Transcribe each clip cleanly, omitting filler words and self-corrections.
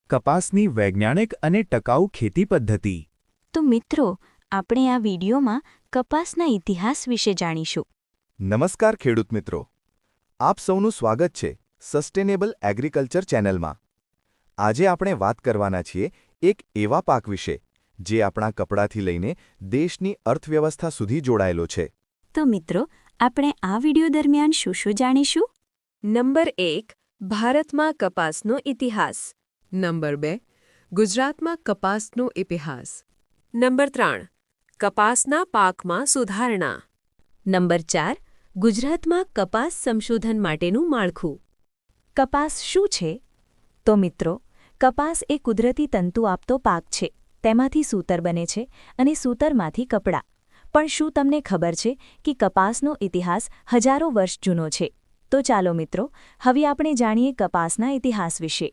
કપાસની વૈજ્ઞાનિક અને ટકાઉ ખેતી પદ્ધતિ. તો મિત્રો, આપણે આ વિડીયોમાં કપાસના ઇતિહાસ વિશે જાણીશું. નમસ્કાર ખેડૂત મિત્રો, આપ સૌનું સ્વાગત છે સસ્ટેનેબલ એગ્રીકલ્ચર ચેનલમાં. આજે આપણે વાત કરવાના છીએ એક એવા પાક વિશે જે આપણા કપડાથી લઈને દેશની અર્થવ્યવસ્થા સુધી જોડાયેલો છે. તો મિત્રો, આપણે આ વિડીયો દરમિયાન શું જાણીશું? નંબર 1, ભારતમાં કપાસનો ઇતિહાસ. નંબર 2, ગુજરાતમાં કપાસનો ઇતિહાસ. નંબર 3, કપાસના પાકમાં સુધારણા. નંબર 4, ગુજરાતમાં કપાસ સંશોધન માટેનું માળખું. કપાસ શું છે? તો મિત્રો, કપાસ એ કુદરતી તંતુ આપતો પાક છે. તેમાંથી સૂતર બને છે અને સૂતરમાંથી કપડાં. પણ શું તમને ખબર છે કે કપાસનો ઇતિહાસ હજારો વર્ષ જૂનો છે? તો ચાલો મિત્રો, હવે આપણે જાણીએ કપાસના ઇતિહાસ વિશે.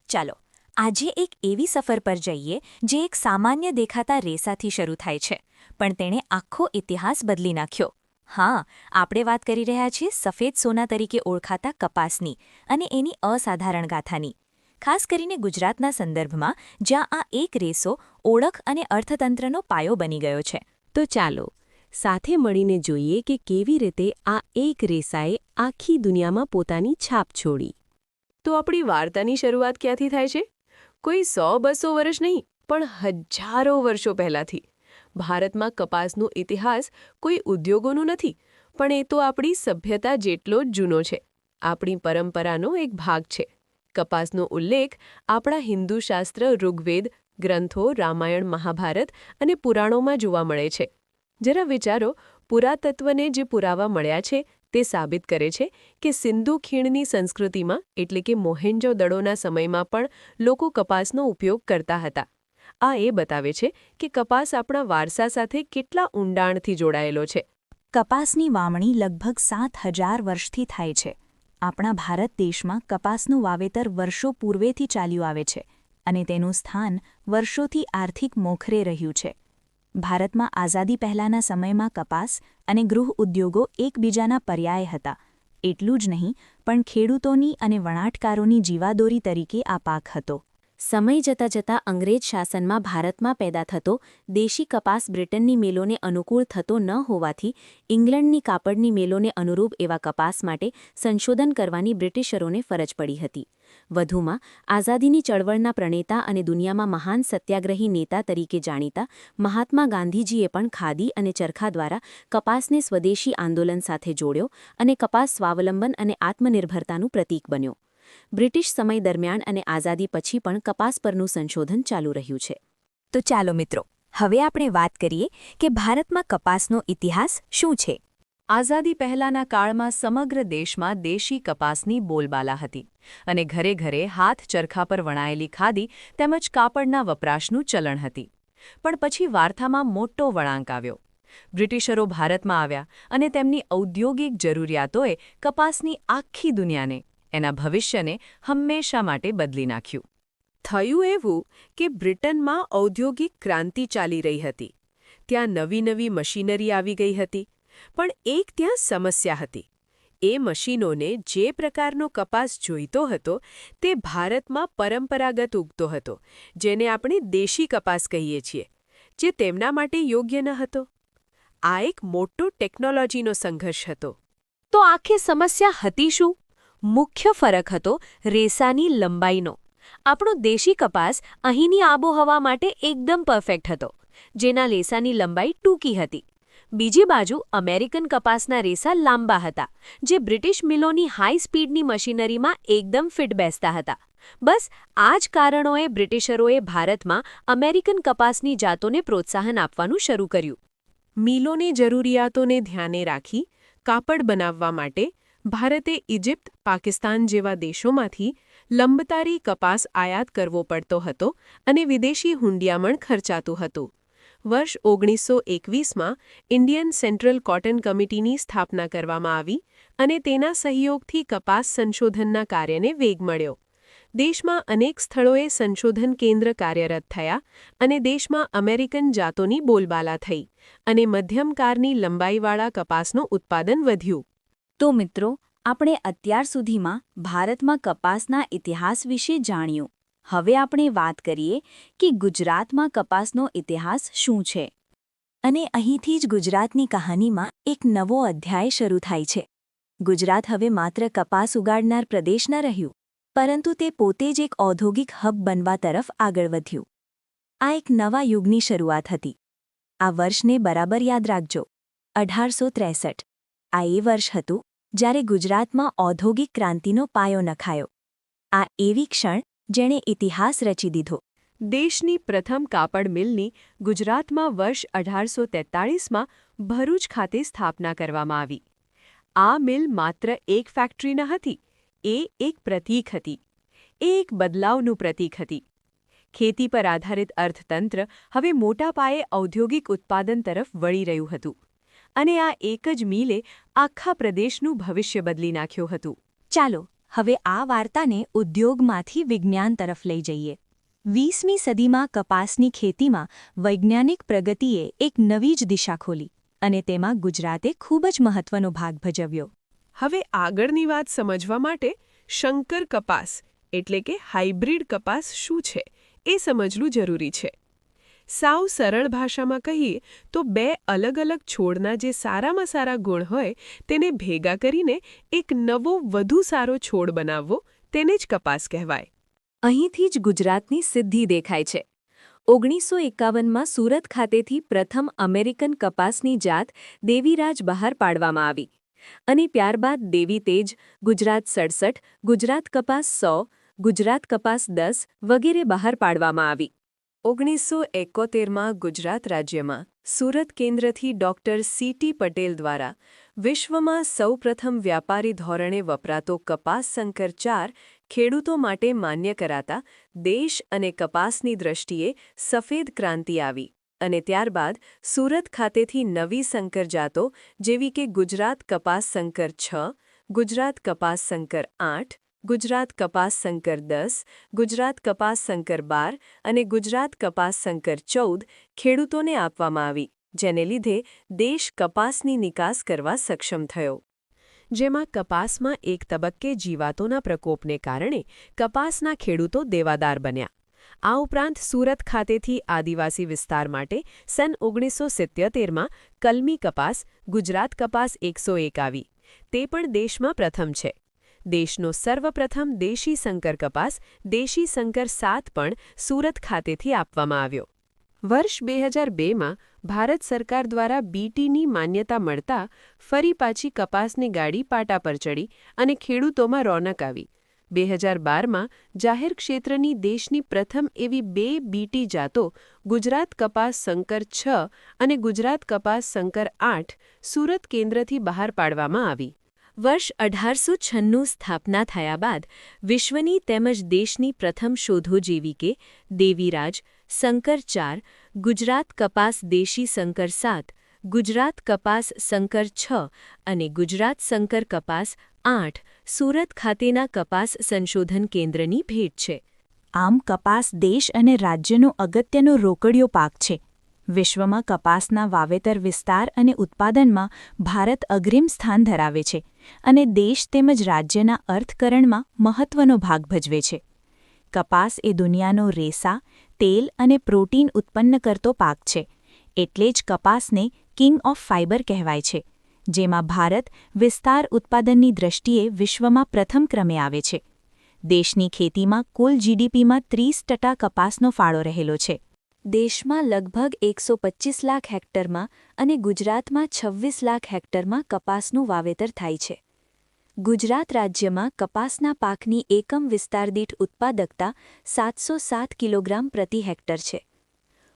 ચાલો, આજે એક એવી સફર પર જઈએ જે એક સામાન્ય દેખાતા રેસાથી શરૂ થાય છે, પણ તેણે આખો ઇતિહાસ બદલી નાખ્યો. હા, આપણે વાત કરી રહ્યા છીએ સફેદ સોના તરીકે ઓળખાતા કપાસની અને એની અસાધારણ ગાથાની. ખાસ કરીને ગુજરાતના સંદર્ભમાં, જ્યાં આ એક રેસો ઓળખ અને અર્થતંત્રનો પાયો બની ગયો છે. તો ચાલો સાથે મળીને જોઈએ કે કેવી રીતે આ એક રેસાએ આખી દુનિયામાં પોતાની છાપ છોડી. તો આપણી વાર્તાની શરૂઆત ક્યાંથી થાય છે? કોઈ 100-200 વર્ષ નહીં, પણ હજારો વર્ષો પહેલાંથી. ભારતમાં કપાસનો ઇતિહાસ કોઈ ઉદ્યોગોનું નથી, પણ એ તો આપણી સભ્યતા જેટલો જ જૂનો છે. આપણી પરંપરાનો એક ભાગ છે. કપાસનો ઉલ્લેખ આપણા હિન્દુ શાસ્ત્ર ઋગ્વેદ, ગ્રંથો, રામાયણ, મહાભારત અને પુરાણોમાં જોવા મળે છે. જરા વિચારો, પુરાતત્વને જે પુરાવા મળ્યા છે તે સાબિત કરે છે કે સિંધુ ખીણની સંસ્કૃતિમાં એટલે કે મોહેન્જો-દડોના સમયમાં પણ લોકો કપાસનો ઉપયોગ કરતા હતા. આ એ બતાવે છે કે કપાસ આપણા વારસા સાથે કેટલા ઊંડાણથી જોડાયેલો છે. કપાસની વાવણી લગભગ 7,000 વર્ષથી થાય છે. આપણા ભારત દેશમાં કપાસનું વાવેતર વર્ષો પૂર્વેથી ચાલ્યું આવે છે અને તેનું સ્થાન વર્ષોથી આર્થિક મોખરે રહ્યું છે. ભારતમાં આઝાદી પહેલાંના સમયમાં કપાસ અને ગૃહ ઉદ્યોગો એકબીજાના પર્યાય હતા. એટલું જ નહીં, પણ ખેડૂતોની અને વણાટકારોની જીવાદોરી તરીકે આ પાક હતો. સમય જતાં જતાં અંગ્રેજ શાસનમાં ભારતમાં પેદા થતો દેશી કપાસ બ્રિટનની મિલોને અનુકૂળ થતો ન હોવાથી ઇંગ્લેન્ડની કાપડની મિલોને અનુરૂપ એવા કપાસ માટે સંશોધન કરવાની બ્રિટિશરોને ફરજ પડી હતી. વધુમાં, આઝાદીની ચળવળના પ્રણેતા અને દુનિયામાં મહાન સત્યાગ્રહી નેતા તરીકે જાણીતા મહાત્મા ગાંધીજીએ પણ ખાદી અને ચરખા દ્વારા કપાસને સ્વદેશી આંદોલન સાથે જોડ્યો અને કપાસ સ્વાવલંબન અને આત્મનિર્ભરતાનું પ્રતીક બન્યો. બ્રિટિશ સમય દરમિયાન અને આઝાદી પછી પણ કપાસ પરનું સંશોધન ચાલુ રહ્યું છે. તો ચાલો મિત્રો, હવે આપણે વાત કરીએ કે ભારતમાં કપાસનો ઇતિહાસ શું છે. આઝાદી પહેલાંના કાળમાં સમગ્ર દેશમાં દેશી કપાસની બોલબાલા હતી અને ઘરે ઘરે હાથ ચરખા પર વણાયેલી ખાદી તેમજ કાપડના વપરાશનું ચલણ હતી. પણ પછી વાર્તામાં મોટો વળાંક આવ્યો. બ્રિટિશરો ભારતમાં આવ્યા અને તેમની ઔદ્યોગિક જરૂરિયાતોએ કપાસની આખી દુનિયાને, એના ભવિષ્યને હંમેશા માટે બદલી નાખ્યું. થયું એવું કે બ્રિટનમાં ઔદ્યોગિક ક્રાંતિ ચાલી રહી હતી. ત્યાં નવી નવી મશીનરી આવી ગઈ હતી. પણ એક ત્યાં સમસ્યા હતી. એ મશીનોને જે પ્રકારનો કપાસ જોઈતો હતો તે ભારતમાં પરંપરાગત ઉગતો હતો, જેને આપણે દેશી કપાસ કહીએ છીએ, જે તેમના માટે યોગ્ય ન હતો. આ એક મોટો ટેકનોલોજીનો સંઘર્ષ હતો. તો આખી સમસ્યા હતી શું? મુખ્ય ફરક હતો રેસાની લંબાઈનો. આપણો દેશી કપાસ અહીંની આબોહવા માટે એકદમ પરફેક્ટ હતો, જેના રેસાની લંબાઈ ટૂંકી હતી. બીજી બાજુ અમેરિકન કપાસના રેસા લાંબા હતા, જે બ્રિટિશ મિલોની હાઈ સ્પીડની મશીનરીમાં એકદમ ફિટ બેસતા હતા. બસ આ જ કારણોએ બ્રિટિશરોએ ભારતમાં અમેરિકન કપાસની જાતોને પ્રોત્સાહન આપવાનું શરૂ કર્યું. મિલોની જરૂરિયાતોને ધ્યાને રાખી કાપડ બનાવવા માટે ભારતે ઇજિપ્ત, પાકિસ્તાન જેવા દેશોમાંથી લંબતારી કપાસ આયાત કરવો પડતો હતો અને વિદેશી હુંડિયામણ ખર્ચાતું હતું. વર્ષ 1921માં ઇન્ડિયન સેન્ટ્રલ કોટન કમિટીની સ્થાપના કરવામાં આવી અને તેના સહયોગથી કપાસ સંશોધનના કાર્યને વેગ મળ્યો. દેશમાં અનેક સ્થળોએ સંશોધન કેન્દ્ર કાર્યરત થયા અને દેશમાં અમેરિકન જાતોની બોલબાલા થઈ અને મધ્યમકારની લંબાઈવાળા કપાસનું ઉત્પાદન વધ્યું. તો મિત્રો, આપણે અત્યાર સુધીમાં ભારતમાં કપાસના ઇતિહાસ વિશે જાણ્યું. હવે આપણે વાત કરીએ કે ગુજરાતમાં કપાસનો ઇતિહાસ શું છે. અને અહીંથી જ ગુજરાતની કહાનીમાં એક નવો અધ્યાય શરૂ થાય છે. ગુજરાત હવે માત્ર કપાસ ઉગાડનાર પ્રદેશ ન રહ્યું, પરંતુ તે પોતે જ એક ઔદ્યોગિક હબ બનવા તરફ આગળ વધ્યું. આ એક નવા યુગની શરૂઆત હતી. આ વર્ષને બરાબર યાદ રાખજો, 1863. આ એ વર્ષ હતું જ્યારે ગુજરાતમાં ઔદ્યોગિક ક્રાંતિનો પાયો નખાયો. આ એવી ક્ષણ જેણે ઇતિહાસ રચી દીધો. દેશની પ્રથમ કાપડ મિલની ગુજરાતમાં વર્ષ 1843માં ભરૂચ ખાતે સ્થાપના કરવામાં આવી. આ મિલ માત્ર એક ફેક્ટરી ન હતી, એ એક પ્રતીક હતી. એ એક બદલાવનું પ્રતીક હતી. ખેતી પર આધારિત અર્થતંત્ર હવે મોટા પાયે ઔદ્યોગિક ઉત્પાદન તરફ વળી રહ્યું હતું. અને આ એક જ મિલે આખા પ્રદેશનું ભવિષ્ય બદલી નાખ્યું હતું. ચાલો હવે આ વાર્તાને ઉદ્યોગમાંથી વિજ્ઞાન તરફ લઈ જઈએ. 20મી સદીમાં કપાસની ખેતીમાં વૈજ્ઞાનિક પ્રગતિએ એક નવી જ દિશા ખોલી અને તેમાં ગુજરાતે ખૂબ જ મહત્વનો ભાગ ભજવ્યો. હવે આગળની વાત સમજવા માટે શંકર કપાસ એટલે કે હાઇબ્રિડ કપાસ શું છે એ સમજવું જરૂરી છે. સાવ સરળ ભાષામાં કહીએ તો બે અલગ અલગ છોડના જે સારામાં સારા ગુણ હોય તેને ભેગા કરીને એક નવો વધુ સારો છોડ બનાવવો તેને જ કપાસ કહેવાય. અહીંથી જ ગુજરાતની સિદ્ધિ દેખાય છે. 1951માં સુરત ખાતેથી પ્રથમ અમેરિકન કપાસની જાત દેવીરાજ બહાર પાડવામાં આવી અને ત્યારબાદ દેવી તેજ, ગુજરાત 67, ગુજરાત કપાસ 100, ગુજરાત કપાસ 10 વગેરે બહાર પાડવામાં આવી. 1971માં ગુજરાત રાજ્યમાં સુરત કેન્દ્રથી ડૉક્ટર C.T. પટેલ દ્વારા વિશ્વમાં સૌપ્રથમ વ્યાપારી ધોરણે વપરાતો કપાસ સંકર 4 ખેડૂતો માટે માન્ય કરાતા દેશ અને કપાસની દૃષ્ટિએ સફેદ ક્રાંતિ આવી અને ત્યારબાદ સુરત ખાતેથી નવી સંકર જાતો જેવી કે ગુજરાત કપાસ સંકર 6, ગુજરાત કપાસ સંકર 8, ગુજરાત કપાસ સંકર 10, ગુજરાત કપાસ સંકર 12 અને ગુજરાત કપાસ સંકર 14 ખેડૂતોને આપવામાં આવી, જેને લીધે દેશ કપાસની નિકાસ કરવા સક્ષમ થયો. જેમાં કપાસમાં એક તબક્કે જીવાતોના પ્રકોપને કારણે કપાસના ખેડૂતો દેવાદાર બન્યા. આ ઉપરાંત સુરત ખાતેથી આદિવાસી વિસ્તાર માટે સન 1977માં કલમી કપાસ ગુજરાત કપાસ 101 આવી. તે પણ દેશમાં પ્રથમ છે. દેશનો સર્વપ્રથમ દેશી સંકર કપાસ દેશી સંકર 7 પણ સુરત ખાતેથી આપવામાં આવ્યો. વર્ષ 2002માં ભારત સરકાર દ્વારા BTની માન્યતા મળતા ફરી પાછી કપાસની ગાડી પાટા પર ચડી અને ખેડૂતોમાં રોનક આવી. 2012માં જાહેર ક્ષેત્રની દેશની પ્રથમ એવી 2 BT જાતો ગુજરાત કપાસ સંકર 6 અને ગુજરાત કપાસ સંકર 8 સુરત કેન્દ્રથી બહાર પાડવામાં આવી. વર્ષ 1896 સ્થાપના થયા બાદ વિશ્વની તેમજ દેશની પ્રથમ શોધો જેવી કે દેવીરાજ, સંકર 4, ગુજરાત કપાસ દેશી સંકર 7, ગુજરાત કપાસ સંકર 6 અને ગુજરાત સંકર કપાસ 8 સુરત ખાતેના કપાસ સંશોધન કેન્દ્રની ભેટ છે. આમ કપાસ દેશ અને રાજ્યનો અગત્યનો રોકડિયો પાક છે. વિશ્વમાં કપાસના વાવેતર વિસ્તાર અને ઉત્પાદનમાં ભારત અગ્રીમ સ્થાન ધરાવે છે અને દેશ તેમજ રાજ્યના અર્થકરણમાં મહત્વનો ભાગ ભજવે છે. કપાસ એ દુનિયાનો રેસા, તેલ અને પ્રોટીન ઉત્પન્ન કરતો પાક છે. એટલે જ કપાસને કિંગ ઓફ ફાઇબર કહેવાય છે, જેમાં ભારત વિસ્તાર ઉત્પાદનની દ્રષ્ટિએ વિશ્વમાં પ્રથમ ક્રમે આવે છે. દેશની ખેતીમાં કુલ GDPમાં 30% કપાસનો ફાળો રહેલો છે. દેશમાં લગભગ 125 લાખ હેક્ટરમાં અને ગુજરાતમાં 26 લાખ હેક્ટરમાં કપાસનું વાવેતર થાય છે. ગુજરાત રાજ્યમાં કપાસના પાકની એકમ વિસ્તાર દીઠ ઉત્પાદકતા 707 કિલોગ્રામ પ્રતિ હેક્ટર છે.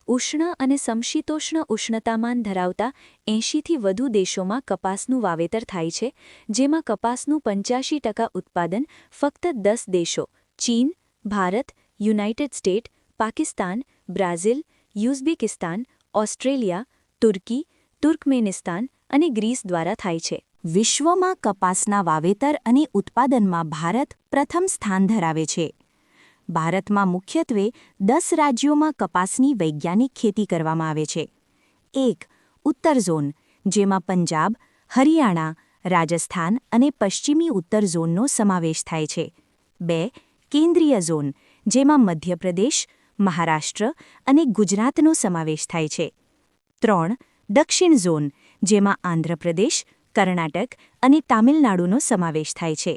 ઉષ્ણ અને સમશીતોષ્ણ ઉષ્ણતામાન ધરાવતા 80થી વધુ દેશોમાં કપાસનું વાવેતર થાય છે, જેમાં કપાસનું 85% ઉત્પાદન ફક્ત 10 દેશો ચીન, Bharat, United State, Pakistan, Brazil, Uzbekistan, Australia, તુર્કી, તુર્કમેનિસ્તાન અને ગ્રીસ દ્વારા થાય છે. વિશ્વમાં કપાસના વાવેતર અને ઉત્પાદનમાં ભારત પ્રથમ સ્થાન ધરાવે છે. ભારતમાં મુખ્યત્વે 10 રાજ્યોમાં કપાસની વૈજ્ઞાનિક ખેતી કરવામાં આવે છે. 1. ઉત્તર ઝોન, જેમાં પંજાબ, હરિયાણા, રાજસ્થાન અને પશ્ચિમી ઉત્તર ઝોનનો સમાવેશ થાય છે. 2. કેન્દ્રીય ઝોન, જેમાં મધ્યપ્રદેશ, મહારાષ્ટ્ર અને ગુજરાતનો સમાવેશ થાય છે. 3. દક્ષિણ ઝોન, જેમાં આંધ્રપ્રદેશ, કર્ણાટક અને તામિલનાડુનો સમાવેશ થાય છે.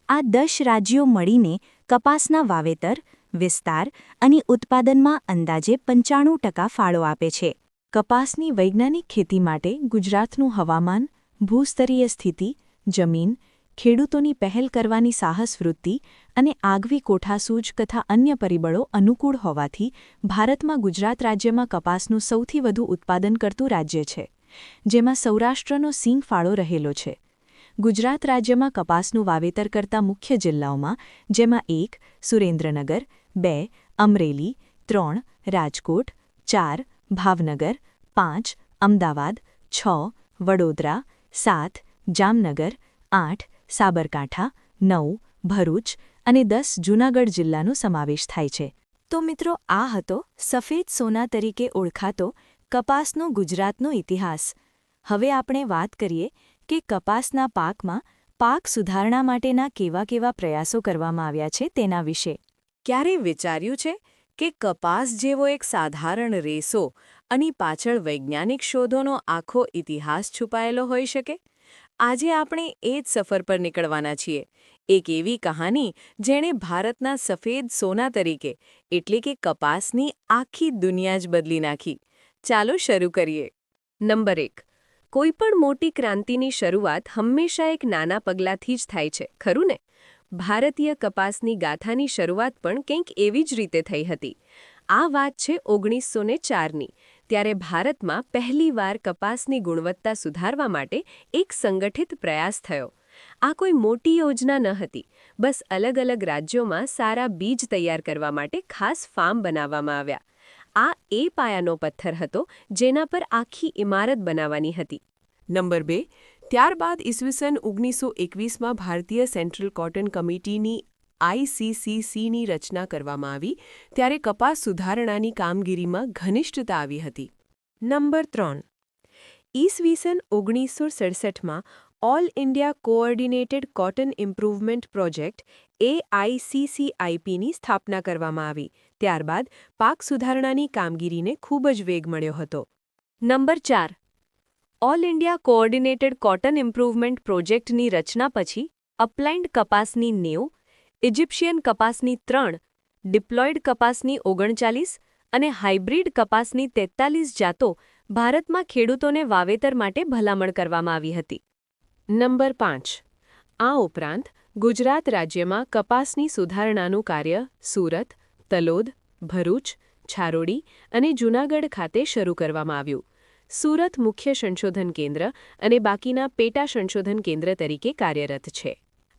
આ 10 રાજ્યો મળીને કપાસના વાવેતર, વિસ્તાર અને ઉત્પાદનમાં અંદાજે 95% ફાળો આપે છે. કપાસની વૈજ્ઞાનિક ખેતી માટે ગુજરાતનું હવામાન, ભૂસ્તરીય સ્થિતિ, જમીન, ખેડૂતોની પહેલ કરવાની સાહસવૃત્તિ અને આગવી કોઠાસૂઝ તથા અન્ય પરિબળો અનુકૂળ હોવાથી ભારતમાં ગુજરાત રાજ્યમાં કપાસનું સૌથી વધુ ઉત્પાદન કરતું રાજ્ય છે, જેમાં સૌરાષ્ટ્રનો સિંહ ફાળો રહેલો છે. ગુજરાત રાજ્યમાં કપાસનું વાવેતર કરતા મુખ્ય જિલ્લાઓમાં જેમાં 1. સુરેન્દ્રનગર, 2. અમરેલી, 3. રાજકોટ, 4. ભાવનગર, 5. અમદાવાદ, 6. વડોદરા, 7. જામનગર, 8. સાબરકાંઠા, 9. ભરૂચ અને 10. જૂનાગઢ જિલ્લાનો સમાવેશ થાય છે. તો મિત્રો, આ હતો સફેદ સોના તરીકે ઓળખાતો કપાસનો ગુજરાતનો ઇતિહાસ. હવે આપણે વાત કરીએ કે કપાસના પાકમાં પાક સુધારણા માટેના કેવા પ્રયાસો કરવામાં આવ્યા છે તેના વિશે. ક્યારેય વિચાર્યું છે કે કપાસ જેવો એક સાધારણ રેસો અને પાછળ વૈજ્ઞાનિક શોધોનો આખો ઇતિહાસ છુપાયેલો હોઈ શકે? આજે આપણે એ જ સફર પર નીકળવાના છીએ. એક એવી કહાની જેણે ભારતના સફેદ સોના તરીકે એટલે કે કપાસની આખી દુનિયા જ બદલી નાખી. ચાલો શરૂ કરીએ. નંબર 1. કોઈપણ મોટી ક્રાંતિની શરૂઆત હંમેશા એક નાના પગલાંથી જ થાય છે, ખરું ને? ભારતીય કપાસની ગાથાની શરૂઆત પણ કંઈક એવી જ રીતે થઈ હતી. આ વાત છે 1904ની. ત્યારે ભારતમાં પહેલીવાર કપાસની ગુણવત્તા સુધારવા માટે એક સંગઠિત પ્રયાસ થયો. આ કોઈ મોટી યોજના ન હતી, બસ અલગ-અલગ રાજ્યોમાં સારા બીજ તૈયાર કરવા માટે ખાસ ફાર્મ બનાવવામાં આવ્યા. આ એ પાયાનો પથ્થર હતો જેના પર આખી ઇમારત બનાવવાની હતી. નંબર 2. ત્યારબાદ ઈસવીસન 1921માં ભારતીય સેન્ટ્રલ કોટન કમિટીની ICCCની રચના કરવામાં આવી. ત્યારે કપાસ સુધારણાની કામગીરીમાં ઘનિષ્ઠતા આવી હતી. નંબર 3. ઈસવીસન 1967માં all India coordinated cotton improvement project AICCIPની સ્થાપના કરવામાં આવી. ત્યારબાદ પાક સુધારણાની કામગીરીને ખૂબ જ વેગ મળ્યો હતો. Number 4. All India coordinated cotton improvement પ્રોજેક્ટની રચના પછી અપલાઇન્ડ કપાસની 90, ઇજિપ્શિયન કપાસની 3, ડિપ્લોઇડ કપાસની 39 અને હાઇબ્રિડ કપાસની 43 જાતો ભારતમાં ખેડૂતોને વાવેતર માટે ભલામણ કરવામાં આવી હતી. નંબર 5. આ ઉપરાંત ગુજરાત રાજ્યમાં કપાસની સુધારણાનું કાર્ય સુરત, તલોદ, ભરૂચ, છારોડી અને જૂનાગઢ ખાતે શરૂ કરવામાં આવ્યું. સુરત મુખ્ય સંશોધન કેન્દ્ર અને બાકીના પેટા સંશોધન કેન્દ્ર તરીકે કાર્યરત છે.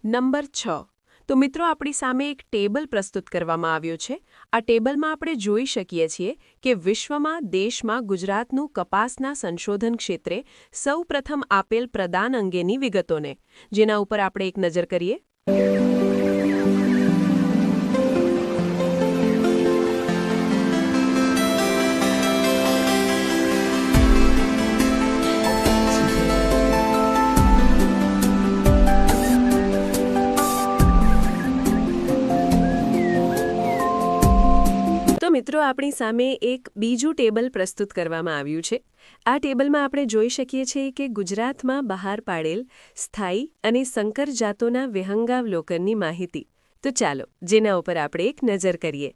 નંબર 6. તો મિત્રો, આપણી સામે એક ટેબલ પ્રસ્તુત કરવામાં આવ્યો છે. આ ટેબલમાં આપણે જોઈ શકીએ છીએ કે વિશ્વમાં, દેશમાં ગુજરાતનું કપાસના સંશોધન ક્ષેત્રે સૌપ્રથમ આપેલ પ્રદાન અંગેની વિગતોને, જેના ઉપર આપણે એક નજર કરીએ. મિત્રો, આપણી સામે એક બીજું ટેબલ પ્રસ્તુત કરવામાં આવ્યું છે. આ ટેબલમાં આપણે જોઈ શકીએ છીએ કે ગુજરાતમાં બહાર પાડેલ સ્થાયી અને સંકર જાતોના વિહંગાવલોકનની માહિતી. તો ચાલો, જેના ઉપર આપણે એક નજર કરીએ.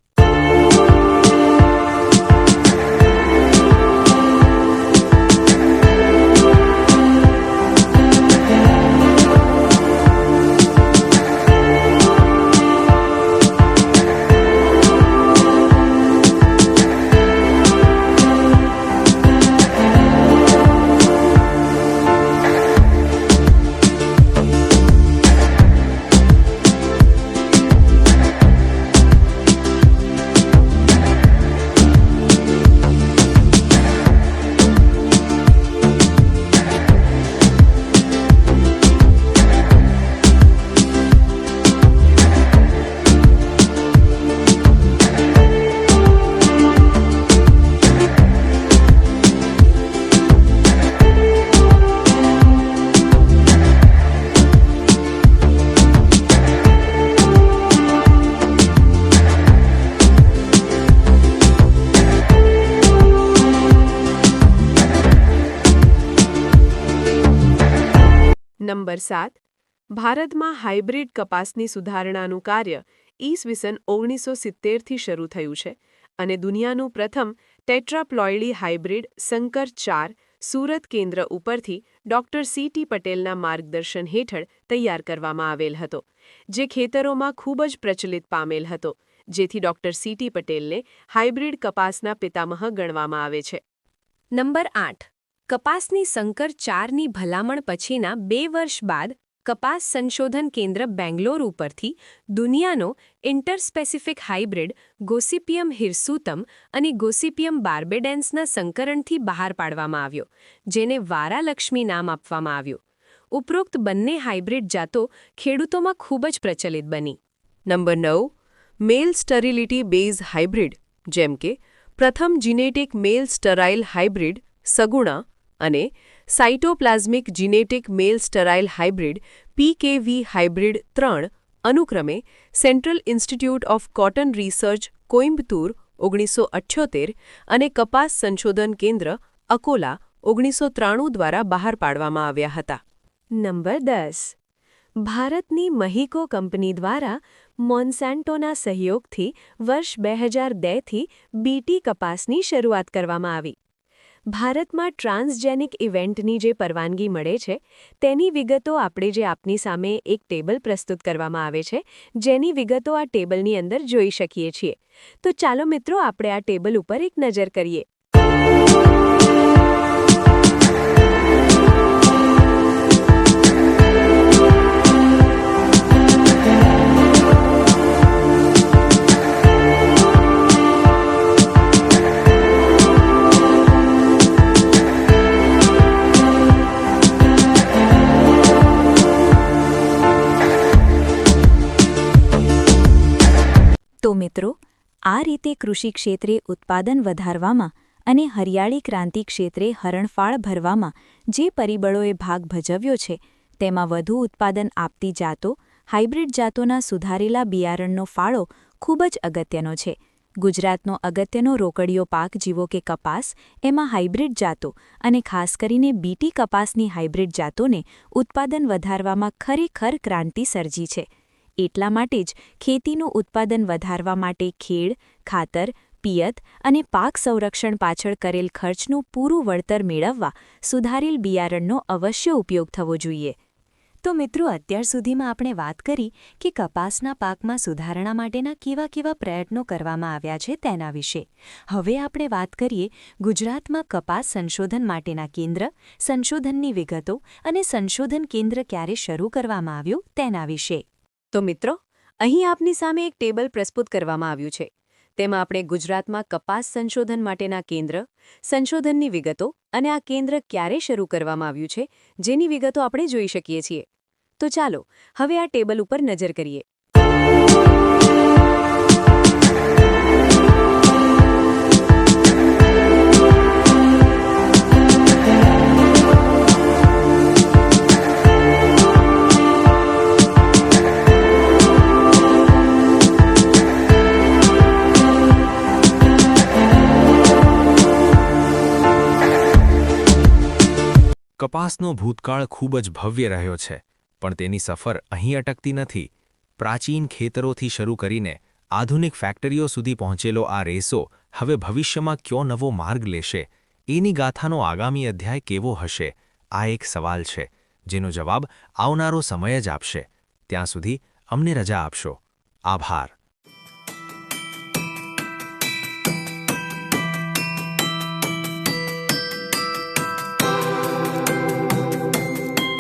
નંબર 7. ભારતમાં હાઇબ્રિડ કપાસની સુધારણાનું કાર્ય ઈસવીસન 1970થી શરૂ થયું છે અને દુનિયાનું પ્રથમ ટેટ્રાપ્લોઇડી હાઇબ્રિડ સંકર 4 સુરત કેન્દ્ર ઉપરથી ડોક્ટર સી.ટી. પટેલના માર્ગદર્શન હેઠળ તૈયાર કરવામાં આવેલ હતો, જે ખેતરોમાં ખૂબ જ પ્રચલિત પામેલ હતો, જેથી ડોક્ટર સી.ટી. પટેલને હાઇબ્રિડ કપાસના પિતામહ ગણવામાં આવે છે. નંબર 8. કપાસની સંકર 4ની ભલામણ પછીના 2 વર્ષ બાદ કપાસ સંશોધન કેન્દ્ર બેંગ્લોર ઉપરથી દુનિયાનો ઇન્ટરસ્પેસિફિક હાઇબ્રિડ ગોસિપિયમ હિર્સુતમ અને ગોસિપિયમ બાર્બેડેન્સના સંકરણથી બહાર પાડવામાં આવ્યો, જેને વારાલક્ષ્મી નામ આપવામાં આવ્યું. ઉપરોક્ત બંને હાઇબ્રિડ જાતો ખેડૂતોમાં ખૂબ જ પ્રચલિત બની. નંબર 9. મેલ સ્ટરિલિટી બેઝ હાઇબ્રિડ, જેમ કે પ્રથમ જીનેટિક મેલ સ્ટરાઇલ હાઇબ્રિડ સગુણા અને સાઇટોપ્લાઝમિક જીનેટિક મેલ સ્ટરાઇલ હાઇબ્રિડ PKV હાઇબ્રિડ 3 અનુક્રમે central institute of cotton research Coimbatore 1978 અને કપાસ સંશોધન કેન્દ્ર અકોલા 1993 દ્વારા બહાર પાડવામાં આવ્યા હતા. નંબર 10. ભારતની મહિકો કંપની દ્વારા મોન્સાન્ટોના સહયોગથી વર્ષ 2002થી બીટી કપાસની શરૂઆત કરવામાં આવી. ભારતમાં ટ્રાન્સજેનિક ઇવેન્ટની જે પરવાનગી મળે છે તેની વિગતો આપણે જે આપની સામે એક ટેબલ પ્રસ્તુત કરવામાં આવે છે, જેની વિગતો આ ટેબલની અંદર જોઈ શકીએ છીએ. તો ચાલો મિત્રો, આપણે આ ટેબલ ઉપર એક નજર કરીએ. તો મિત્રો, આ રીતે કૃષિ ક્ષેત્રે ઉત્પાદન વધારવામાં અને હરિયાળી ક્રાંતિ ક્ષેત્રે હરણફાળ ભરવામાં જે પરિબળોએ ભાગ ભજવ્યો છે, તેમાં વધુ ઉત્પાદન આપતી જાતો, હાઇબ્રિડ જાતોના સુધારેલા બિયારણનો ફાળો ખૂબ જ અગત્યનો છે. ગુજરાતનો અગત્યનો રોકડિયો પાક જેવો કે કપાસ, એમાં હાઇબ્રિડ જાતો અને ખાસ કરીને બીટી કપાસની હાઇબ્રિડ જાતોને ઉત્પાદન વધારવામાં ખરેખર ક્રાંતિ સર્જી છે. એટલા માટે જ ખેતીનું ઉત્પાદન વધારવા માટે ખેડ, ખાતર, પિયત અને પાક સંરક્ષણ પાછળ કરેલ ખર્ચનું પૂરું વળતર મેળવવા સુધારેલ બિયારણનો અવશ્ય ઉપયોગ થવો જોઈએ. તો મિત્રો, અત્યાર સુધીમાં આપણે વાત કરી કે કપાસના પાકમાં સુધારણા માટેના કેવા કેવા પ્રયત્નો કરવામાં આવ્યા છે તેના વિશે. હવે આપણે વાત કરીએ ગુજરાતમાં કપાસ સંશોધન માટેના કેન્દ્ર, સંશોધનની વિગતો અને સંશોધન કેન્દ્ર ક્યારે શરૂ કરવામાં આવ્યું તેના વિશે. તો મિત્રો, અહીં આપની સામે એક ટેબલ પ્રસ્તુત કરવામાં આવ્યું છે. તેમાં આપણે ગુજરાતમાં કપાસ સંશોધન માટેના કેન્દ્ર, સંશોધનની વિગતો અને આ કેન્દ્ર ક્યારે શરૂ કરવામાં આવ્યું છે, જેની વિગતો આપણે જોઈ શકીએ છીએ. તો ચાલો હવે આ ટેબલ ઉપર નજર કરીએ. કપાસનો ભૂતકાળ ખૂબ જ ભવ્ય રહ્યો છે, પણ તેની સફર અહીં અટકતી નથી. પ્રાચીન ખેતરોથી શરૂ કરીને આધુનિક ફેક્ટરીઓ સુધી પહોંચેલો આ રેસો હવે ભવિષ્યમાં કયો નવો માર્ગ લેશે, એની ગાથાનો આગામી અધ્યાય કેવો હશે, આ એક સવાલ છે, જેનો જવાબ આવનારો સમય જ આપશે. ત્યાં સુધી અમને રજા આપશો. આભાર.